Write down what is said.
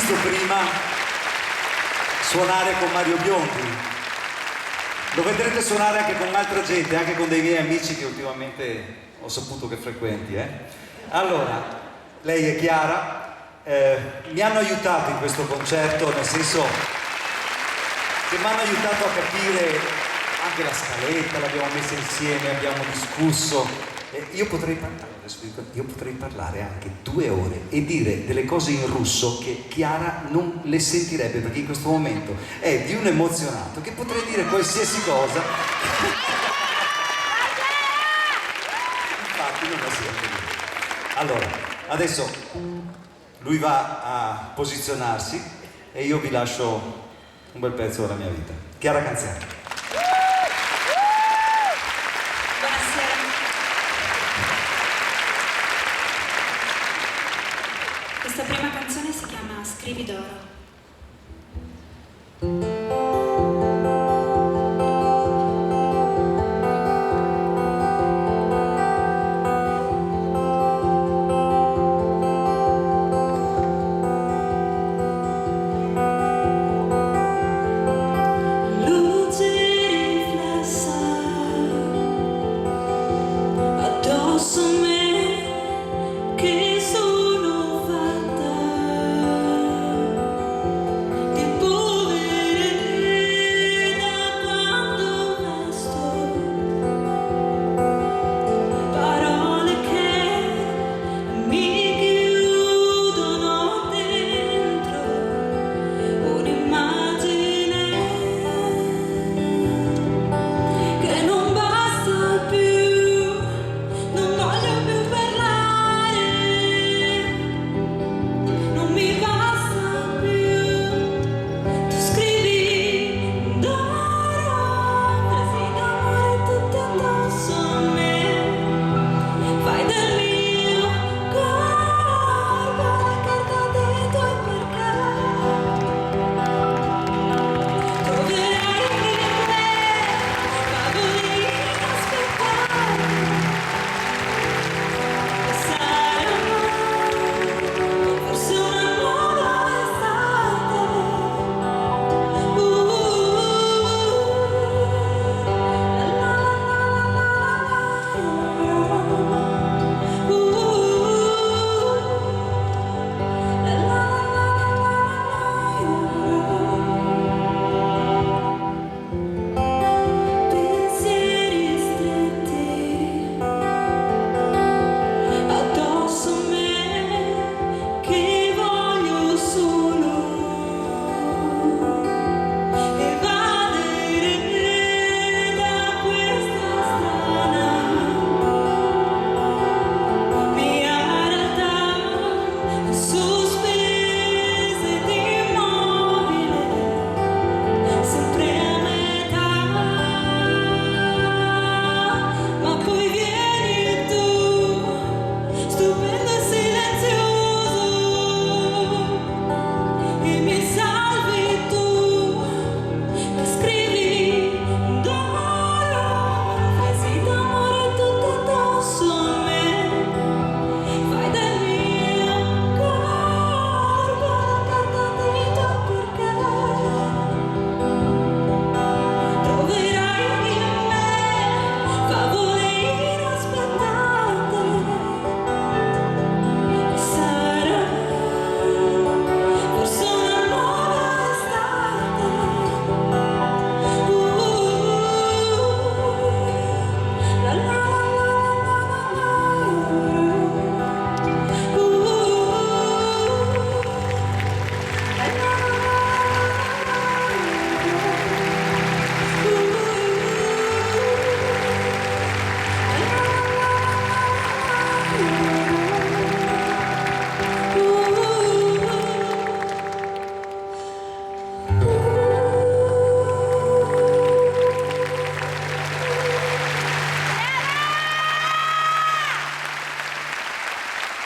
visto prima suonare con Mario Biondi, lo vedrete suonare anche con altra gente, anche con dei miei amici che ultimamente ho saputo che frequenti. Allora, lei è Chiara, mi hanno aiutato in questo concerto, nel senso che mi hanno aiutato a capire anche la scaletta, l'abbiamo messa insieme, abbiamo discusso. Io potrei parlare anche 2 ore e dire delle cose in russo che Chiara non le sentirebbe, perché in questo momento è di un emozionato che potrei dire qualsiasi cosa. Infatti non la sente. Allora, adesso lui va a posizionarsi e io vi lascio un bel pezzo della mia vita. Chiara Canziani. Questa prima canzone si chiama Scrivi d'oro.